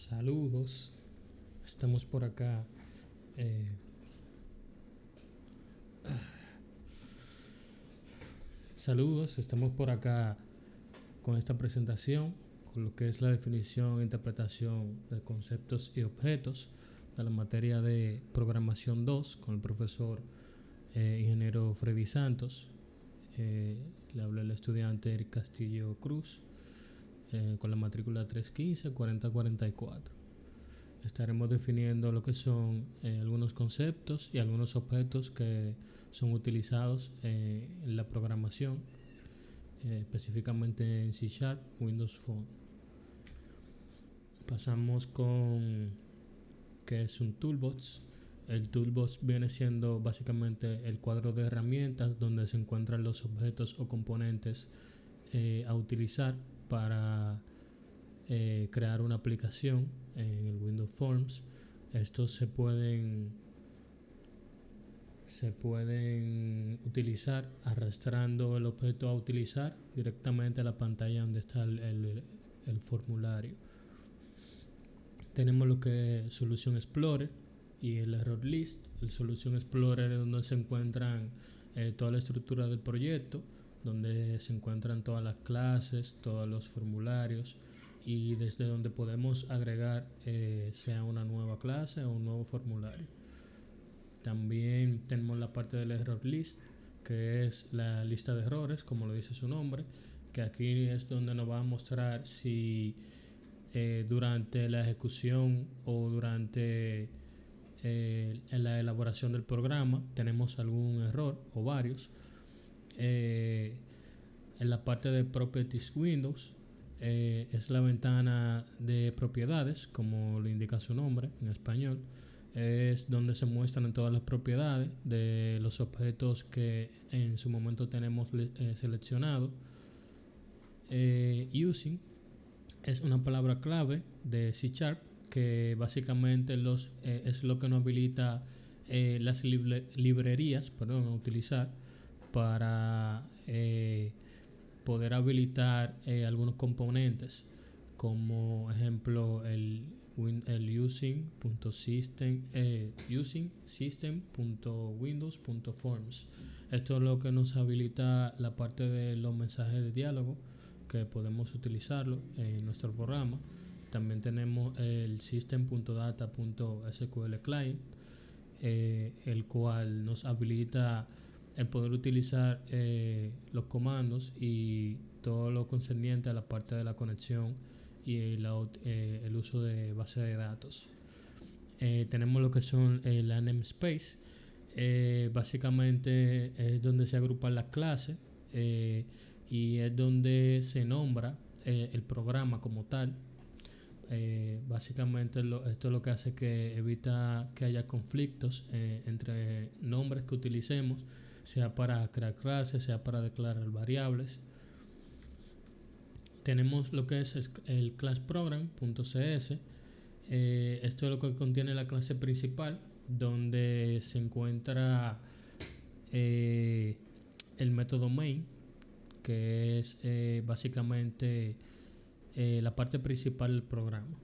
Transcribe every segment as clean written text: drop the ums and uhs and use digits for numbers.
Saludos, estamos por acá. eh, Saludos, estamos por acá con esta presentación, con lo que es la definición e interpretación de conceptos y objetos de la materia de programación 2 con el profesor ingeniero Freddy Santos. Le habla el estudiante Eric Castillo Cruz con la matrícula 315-4044. Estaremos definiendo lo que son algunos conceptos y algunos objetos que son utilizados en la programación, específicamente en C Sharp, Windows Phone. Pasamos con qué es un toolbox. El toolbox viene siendo básicamente el cuadro de herramientas donde se encuentran los objetos o componentes a utilizar para crear una aplicación en el Windows Forms. Estos se pueden utilizar arrastrando el objeto a utilizar directamente a la pantalla donde está el formulario. Tenemos lo que es Solution Explorer y el Error List. El Solution Explorer es donde se encuentran toda la estructura del proyecto, donde se encuentran todas las clases, todos los formularios, y desde donde podemos agregar sea una nueva clase o un nuevo formulario. También tenemos la parte del Error List, que es la lista de errores, como lo dice su nombre, que aquí es donde nos va a mostrar si durante la ejecución o durante la elaboración del programa tenemos algún error o varios. En la parte de Properties Windows es la ventana de propiedades, como lo indica su nombre en español. Es donde se muestran todas las propiedades de los objetos que en su momento tenemos seleccionado. Using es una palabra clave de C Sharp que básicamente es lo que nos habilita las librerías a utilizar para poder habilitar algunos componentes, como ejemplo el using.system.windows.forms. Esto es lo que nos habilita la parte de los mensajes de diálogo, que podemos utilizarlo en nuestro programa. También tenemos el system.data.sql client, el cual nos habilita el poder utilizar los comandos y todo lo concerniente a la parte de la conexión y el uso de base de datos. Tenemos lo que son la namespace. Básicamente es donde se agrupan las clases y es donde se nombra el programa como tal. Básicamente esto es lo que hace que evita que haya conflictos entre nombres que utilicemos, sea para crear clases, sea para declarar variables. Tenemos lo que es el class program.cs. Esto es lo que contiene la clase principal, donde se encuentra el método main, que es básicamente la parte principal del programa.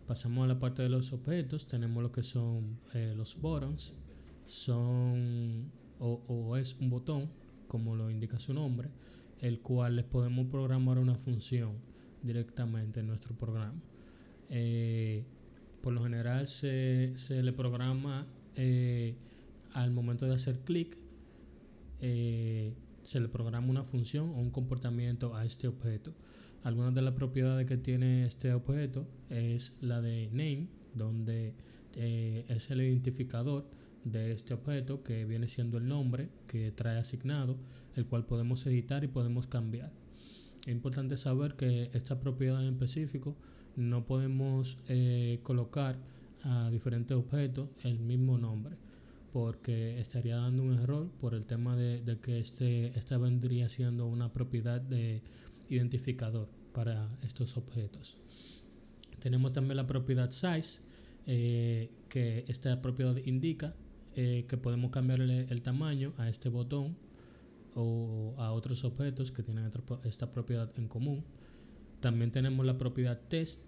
Pasamos a la parte de los objetos. Tenemos lo que son los buttons. Es un botón, como lo indica su nombre, el cual les podemos programar una función directamente en nuestro programa. Por lo general se le programa al momento de hacer clic, se le programa una función o un comportamiento a este objeto. Algunas de las propiedades que tiene este objeto es la de name, donde es el identificador de este objeto, que viene siendo el nombre que trae asignado, el cual podemos editar y podemos cambiar. Es importante saber que esta propiedad en específico no podemos colocar a diferentes objetos el mismo nombre, porque estaría dando un error por el tema de que esta vendría siendo una propiedad de identificador para estos objetos. Tenemos también la propiedad size, que esta propiedad indica que podemos cambiarle el tamaño a este botón o a otros objetos que tienen esta propiedad en común. También tenemos la propiedad test,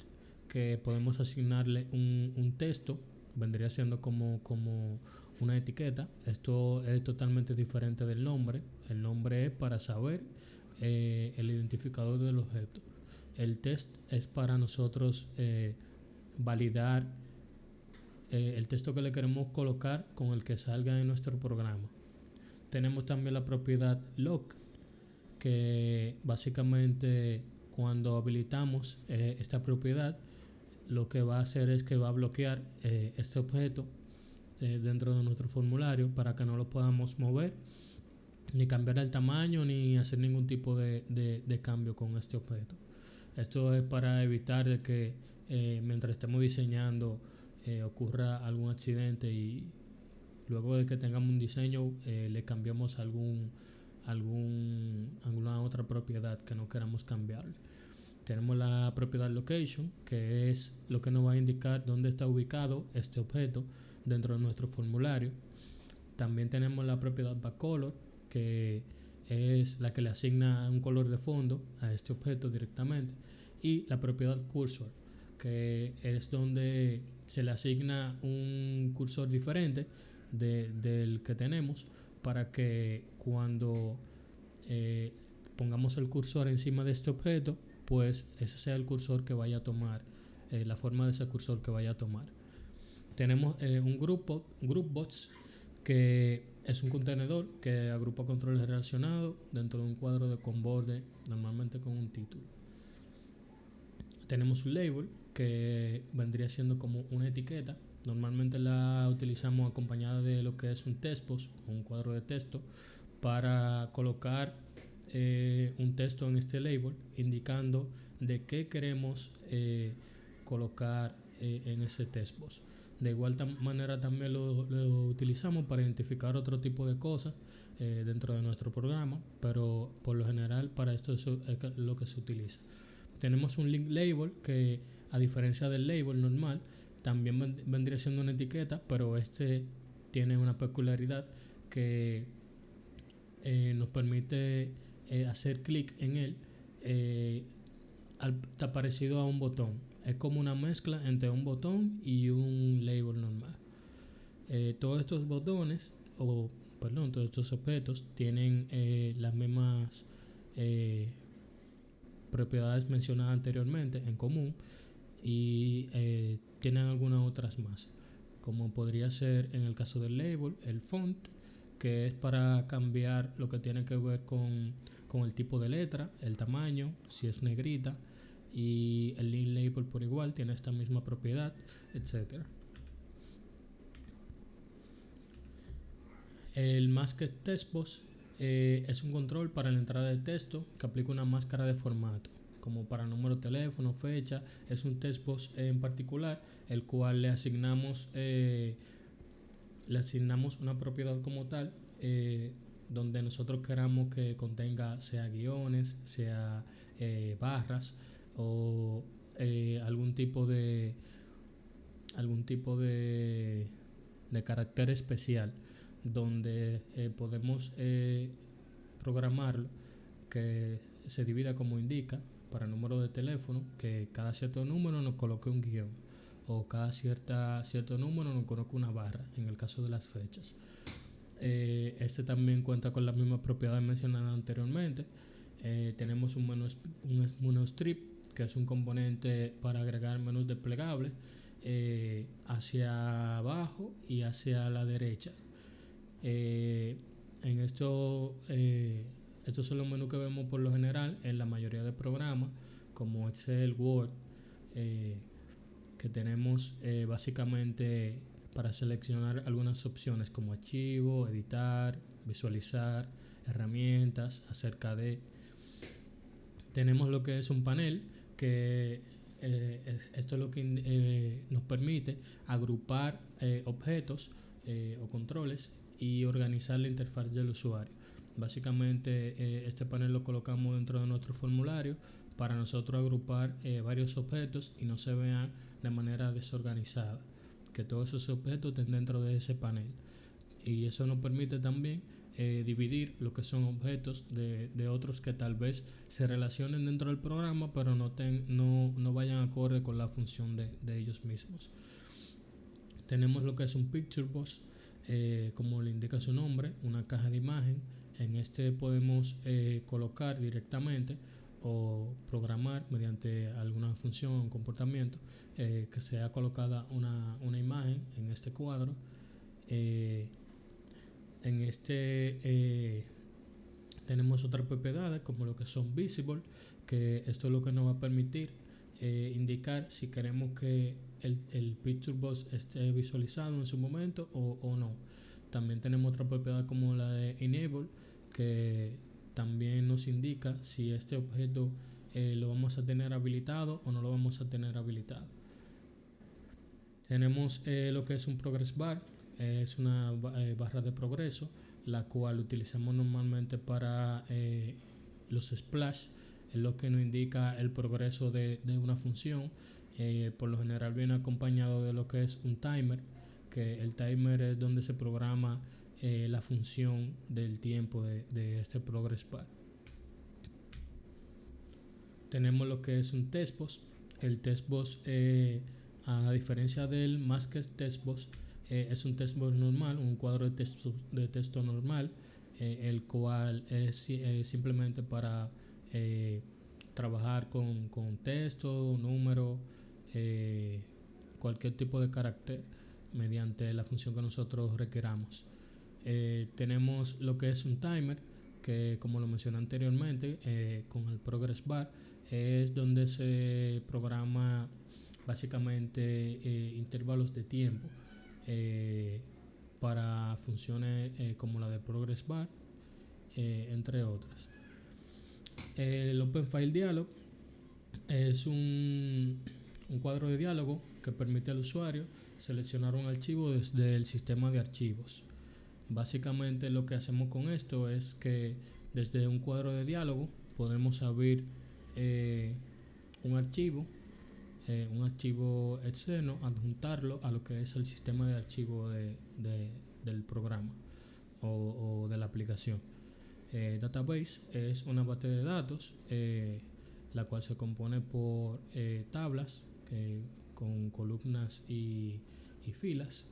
que podemos asignarle un texto, vendría siendo como una etiqueta. Esto es totalmente diferente del nombre. El nombre es para saber el identificador del objeto. El test es para nosotros validar el texto que le queremos colocar con el que salga en nuestro programa. Tenemos también la propiedad lock, que básicamente cuando habilitamos esta propiedad, lo que va a hacer es que va a bloquear este objeto dentro de nuestro formulario para que no lo podamos mover, ni cambiar el tamaño, ni hacer ningún tipo de cambio con este objeto. Esto es para evitar de que mientras estemos diseñando ocurra algún accidente y luego de que tengamos un diseño le cambiamos alguna otra propiedad que no queramos cambiar. Tenemos la propiedad location, que es lo que nos va a indicar dónde está ubicado este objeto dentro de nuestro formulario. También tenemos la propiedad backcolor, que es la que le asigna un color de fondo a este objeto directamente. Y la propiedad cursor, que es donde se le asigna un cursor diferente del que tenemos, para que cuando pongamos el cursor encima de este objeto, pues ese sea el cursor que vaya a tomar, la forma de ese cursor que vaya a tomar. Tenemos un groupbox, que es un contenedor que agrupa controles relacionados dentro de un cuadro de con borde, normalmente con un título. Tenemos un label, que vendría siendo como una etiqueta. Normalmente la utilizamos acompañada de lo que es un textbox o un cuadro de texto para colocar un texto en este label indicando de qué queremos colocar en ese textbox. De igual manera también lo utilizamos para identificar otro tipo de cosas dentro de nuestro programa, pero por lo general para esto es lo que se utiliza. Tenemos un link label, que a diferencia del label normal también vendría siendo una etiqueta, pero este tiene una peculiaridad que nos permite hacer clic en él está parecido a un botón. Es como una mezcla entre un botón y un label normal. Todos estos botones, todos estos objetos tienen las mismas propiedades mencionadas anteriormente en común, y tienen algunas otras más, como podría ser en el caso del label el font, que es para cambiar lo que tiene que ver con el tipo de letra, el tamaño, si es negrita, y el link label por igual tiene esta misma propiedad, etcétera. El Masked Textbox es un control para la entrada de texto que aplica una máscara de formato, como para número, teléfono, fecha. Es un textbox en particular, el cual le asignamos una propiedad como tal, donde nosotros queramos que contenga sea guiones, sea barras o algún tipo de carácter especial, donde podemos programarlo que se divida como indica para número de teléfono, que cada cierto número nos coloque un guión, o cada cierto número nos coloque una barra en el caso de las fechas. Este también cuenta con las mismas propiedades mencionadas anteriormente. Tenemos un menú strip, que es un componente para agregar menús desplegables hacia abajo y hacia la derecha. En estos son los menús que vemos por lo general en la mayoría de programas como Excel, Word, que tenemos básicamente para seleccionar algunas opciones como archivo, editar, visualizar, herramientas, acerca de. Tenemos lo que es un panel, que esto es lo que nos permite agrupar objetos o controles y organizar la interfaz del usuario. Básicamente este panel lo colocamos dentro de nuestro formulario para nosotros agrupar varios objetos y no se vean de manera desorganizada, que todos esos objetos estén dentro de ese panel, y eso nos permite también dividir lo que son objetos de otros que tal vez se relacionen dentro del programa, pero no vayan acorde con la función de ellos mismos. Tenemos lo que es un picture box, como le indica su nombre, una caja de imagen. En este podemos colocar directamente o programar mediante alguna función o comportamiento que sea colocada una imagen en este cuadro. En este tenemos otras propiedades como lo que son visible, que esto es lo que nos va a permitir indicar si queremos que el picture box esté visualizado en su momento o no. También tenemos otra propiedad como la de enable, que también nos indica si este objeto lo vamos a tener habilitado o no lo vamos a tener habilitado. Tenemos lo que es un progress bar, es una barra de progreso, la cual utilizamos normalmente para los splash, es lo que nos indica el progreso de una función. Por lo general viene acompañado de lo que es un timer, que el timer es donde se programa la función del tiempo de este progress bar. Tenemos lo que es un test box. El test box, a diferencia del masked test box, es un test box normal, un cuadro de texto normal, el cual es simplemente para trabajar con texto, número, cualquier tipo de carácter mediante la función que nosotros requeramos. Tenemos lo que es un timer, que como lo mencioné anteriormente, con el progress bar es donde se programa básicamente intervalos de tiempo para funciones como la de progress bar, entre otras. El Open File Dialog es un cuadro de diálogo que permite al usuario seleccionar un archivo desde el sistema de archivos. Básicamente lo que hacemos con esto es que desde un cuadro de diálogo podemos abrir un archivo externo, adjuntarlo a lo que es el sistema de archivo del programa o de la aplicación. Database es una base de datos la cual se compone por tablas con columnas y filas,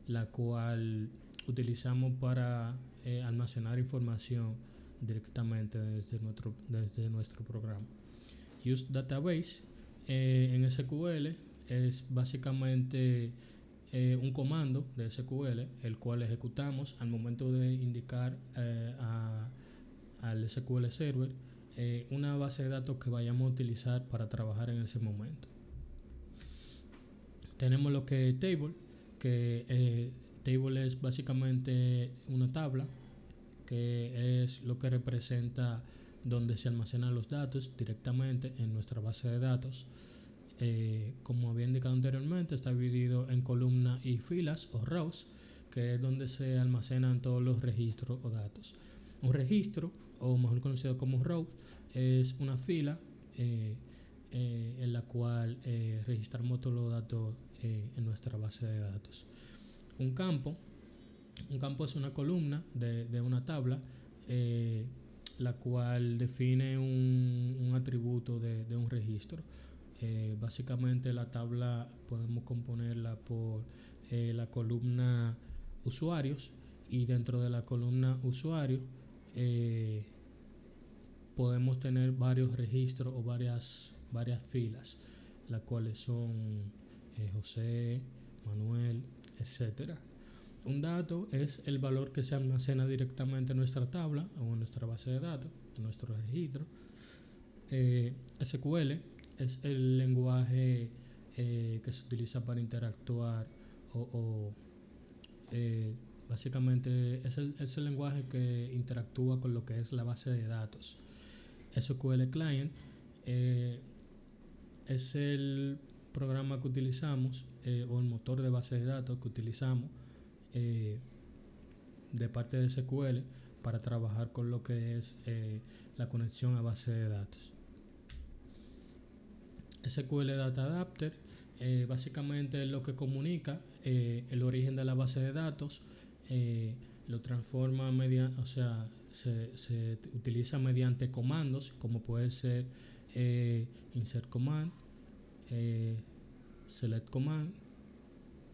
la cual utilizamos para almacenar información directamente desde nuestro programa. Use Database en SQL es básicamente un comando de SQL, el cual ejecutamos al momento de indicar al SQL Server una base de datos que vayamos a utilizar para trabajar en ese momento. Tenemos lo que es Table, que Table es básicamente una tabla, que es lo que representa donde se almacenan los datos directamente en nuestra base de datos. Como había indicado anteriormente, está dividido en columnas y filas o rows, que es donde se almacenan todos los registros o datos. Un registro, o mejor conocido como row, es una fila en la cual registramos todos los datos en nuestra base de datos. Un campo es una columna de una tabla, la cual define un atributo de un registro. Básicamente la tabla podemos componerla por la columna usuarios, y dentro de la columna usuarios podemos tener varios registros o varias filas, las cuales son José, Manuel, etcétera. Un dato es el valor que se almacena directamente en nuestra tabla o en nuestra base de datos, en nuestro registro. SQL es el lenguaje que se utiliza para interactuar básicamente es el lenguaje que interactúa con lo que es la base de datos. SQL Client es el programa que utilizamos o el motor de base de datos que utilizamos de parte de SQL para trabajar con lo que es la conexión a base de datos. SQL Data Adapter básicamente es lo que comunica el origen de la base de datos lo transforma mediante, o sea, se utiliza mediante comandos como puede ser insert command, eh, select command,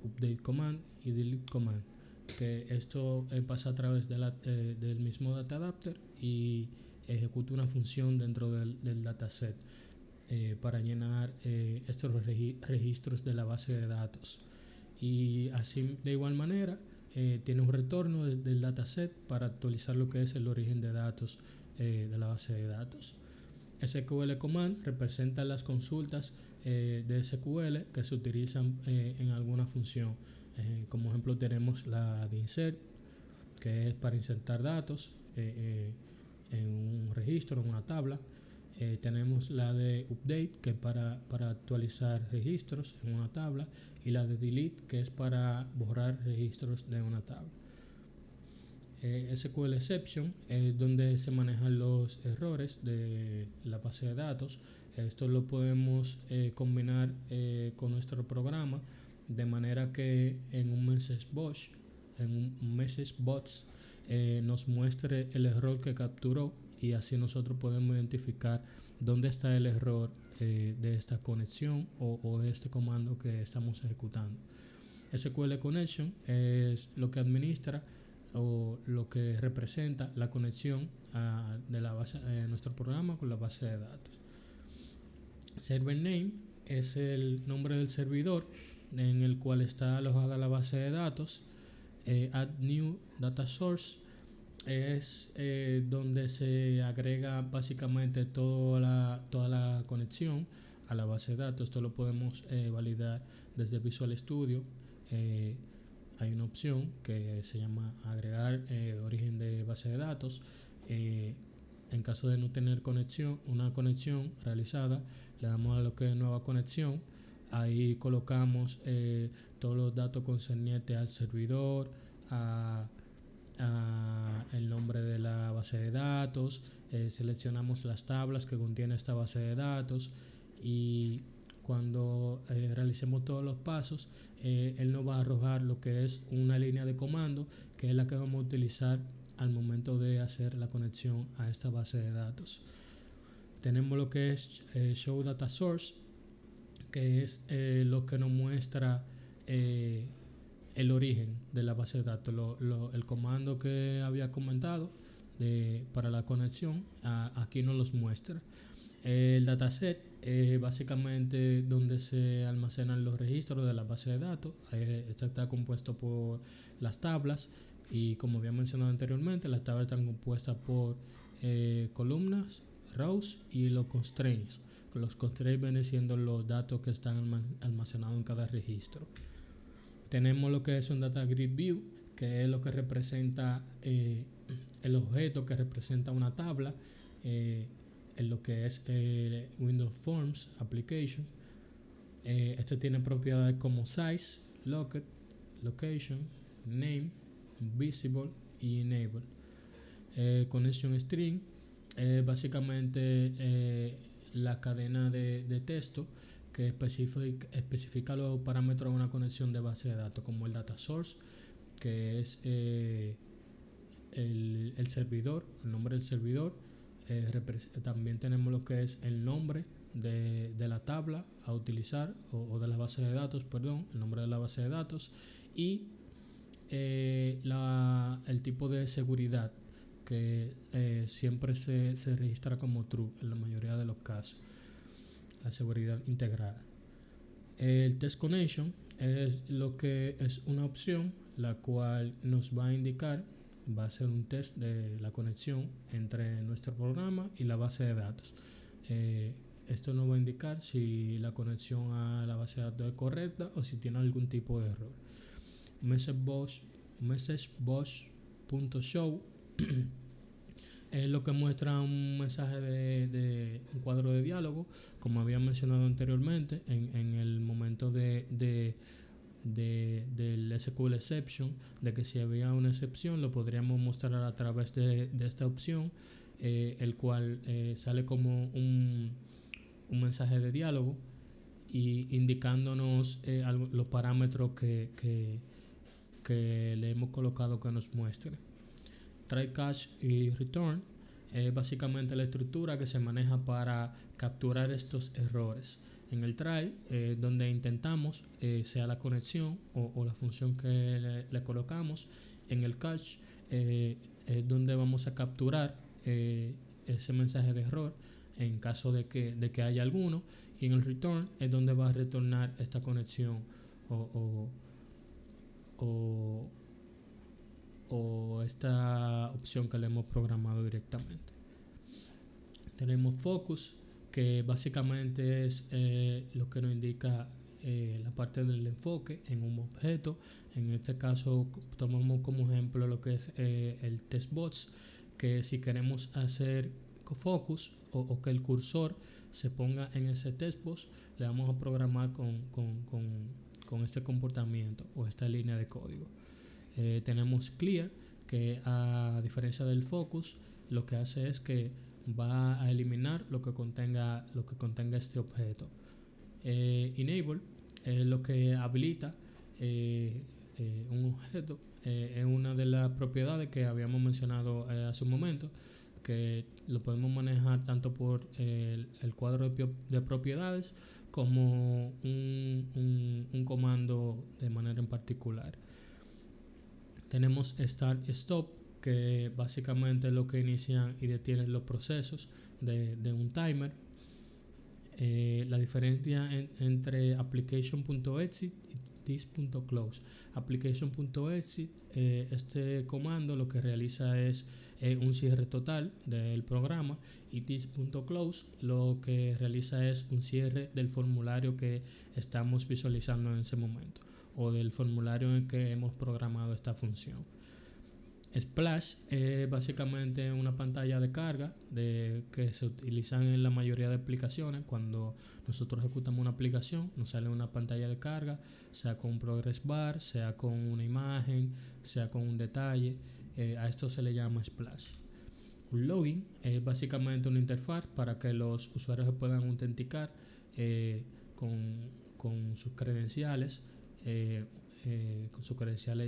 update command y delete command, que esto pasa a través del mismo data adapter y ejecuta una función dentro del dataset para llenar estos registros de la base de datos. Y así de igual manera tiene un retorno desde el dataset para actualizar lo que es el origen de datos de la base de datos. SQL command representa las consultas de SQL que se utilizan en alguna función. Como ejemplo tenemos la de insert, que es para insertar datos en un registro, en una tabla. Tenemos la de update, que es para actualizar registros en una tabla, y la de delete, que es para borrar registros de una tabla. SQL exception es donde se manejan los errores de la base de datos. Esto lo podemos combinar con nuestro programa de manera que en un message box nos muestre el error que capturó, y así nosotros podemos identificar dónde está el error de esta conexión o de este comando que estamos ejecutando. SQL Connection es lo que administra o lo que representa la conexión de la base de nuestro programa con la base de datos. Server Name es el nombre del servidor en el cual está alojada la base de datos. Add New Data Source es donde se agrega básicamente toda la conexión a la base de datos. Esto lo podemos validar desde Visual Studio. Hay una opción que se llama agregar origen de base de datos. En caso de no tener una conexión realizada, le damos a lo que es nueva conexión. Ahí colocamos todos los datos concernientes al servidor, el nombre de la base de datos, seleccionamos las tablas que contiene esta base de datos, y cuando realicemos todos los pasos, él nos va a arrojar lo que es una línea de comando, que es la que vamos a utilizar al momento de hacer la conexión a esta base de datos. Tenemos lo que es Show Data Source, que es lo que nos muestra el origen de la base de datos, el comando que había comentado para la conexión, aquí nos los muestra. El dataset es básicamente donde se almacenan los registros de la base de datos. Esto está compuesto por las tablas, y como había mencionado anteriormente, las tablas están compuestas por columnas, rows y los constraints. Los constraints vienen siendo los datos que están almacenados en cada registro. Tenemos lo que es un Data Grid View, que es lo que representa el objeto que representa una tabla en lo que es Windows Forms Application. Este tiene propiedades como Size, Locked, Location, Name, Visible y Enable. Connection String es básicamente la cadena de texto que especifica los parámetros de una conexión de base de datos, como el data source, que es el servidor, el nombre del servidor. También tenemos lo que es el nombre de la tabla a utilizar, o de la base de datos, perdón, el nombre de la base de datos, y el tipo de seguridad, que siempre se registra como true en la mayoría de los casos, la seguridad integrada. El Test Connection es lo que es una opción la cual nos va a indicar, va a ser un test de la conexión entre nuestro programa y la base de datos. Esto nos va a indicar si la conexión a la base de datos es correcta o si tiene algún tipo de error. MessageBox.show es lo que muestra un mensaje de un cuadro de diálogo, como había mencionado anteriormente en el momento del SQL exception, de que si había una excepción lo podríamos mostrar a través de esta opción, el cual sale como un mensaje de diálogo y indicándonos los parámetros que que le hemos colocado que nos muestre. Try catch y return es básicamente la estructura que se maneja para capturar estos errores. En el try, donde intentamos sea la conexión o la función que le colocamos. En el catch es donde vamos a capturar ese mensaje de error en caso de que haya alguno. Y en el return es donde va a retornar esta conexión o esta opción que le hemos programado directamente. Tenemos focus, que básicamente es lo que nos indica la parte del enfoque en un objeto. En este caso tomamos como ejemplo lo que es el testbox, que si queremos hacer focus o que el cursor se ponga en ese testbox, le vamos a programar con este comportamiento o esta línea de código. Tenemos clear, que a diferencia del focus, lo que hace es que va a eliminar lo que contenga este objeto. Enable es lo que habilita un objeto. Es una de las propiedades que habíamos mencionado hace un momento, que lo podemos manejar tanto por el cuadro de propiedades como un comando de manera en particular. Tenemos start y stop, que básicamente es lo que inician y detienen los procesos de un timer. La diferencia entre application.exit y this.close. Application.exit, este comando lo que realiza es un cierre total del programa, y this.close lo que realiza es un cierre del formulario que estamos visualizando en ese momento, o del formulario en el que hemos programado esta función. Splash es básicamente una pantalla de carga que se utilizan en la mayoría de aplicaciones. Cuando nosotros ejecutamos una aplicación, nos sale una pantalla de carga, sea con un progress bar, sea con una imagen, sea con un detalle. A esto se le llama splash. Un login es básicamente una interfaz para que los usuarios se puedan autenticar con sus credenciales,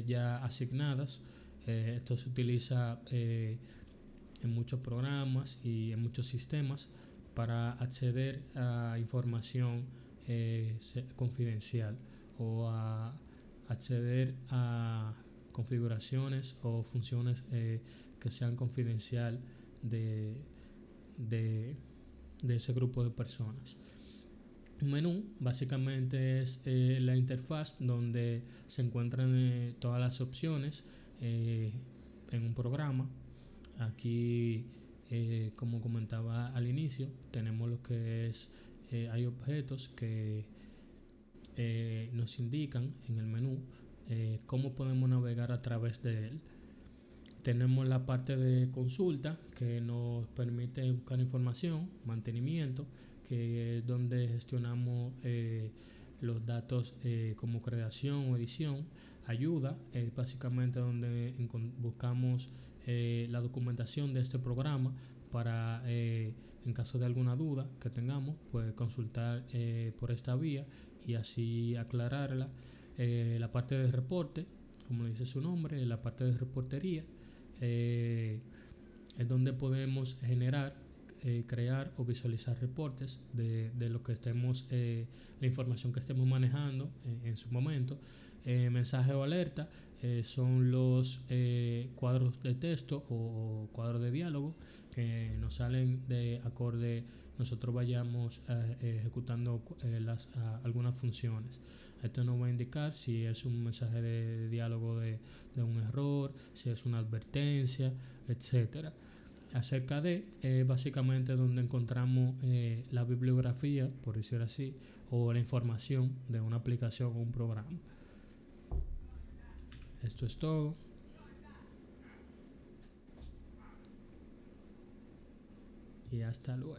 ya asignadas. Esto se utiliza en muchos programas y en muchos sistemas para acceder a información confidencial, o a acceder a configuraciones o funciones que sean confidencial de ese grupo de personas. Un menú básicamente es la interfaz donde se encuentran todas las opciones en un programa. Aquí, como comentaba al inicio, tenemos lo que es hay objetos que nos indican en el menú cómo podemos navegar a través de él. Tenemos la parte de consulta, que nos permite buscar información, mantenimiento, que es donde gestionamos los datos como creación o edición. Ayuda es básicamente donde buscamos la documentación de este programa para, en caso de alguna duda que tengamos, pues consultar por esta vía y así aclararla. La parte de reporte, como dice su nombre, la parte de reportería, es donde podemos generar, crear o visualizar reportes de lo que estemos, la información que estemos manejando en su momento. Mensaje o alerta son los cuadros de texto o cuadros de diálogo que nos salen de acorde nosotros vayamos ejecutando algunas funciones. Esto nos va a indicar si es un mensaje de diálogo de un error, si es una advertencia, etcétera. Acerca de básicamente donde encontramos la bibliografía, por decirlo así, o la información de una aplicación o un programa. Esto es todo. Y hasta luego.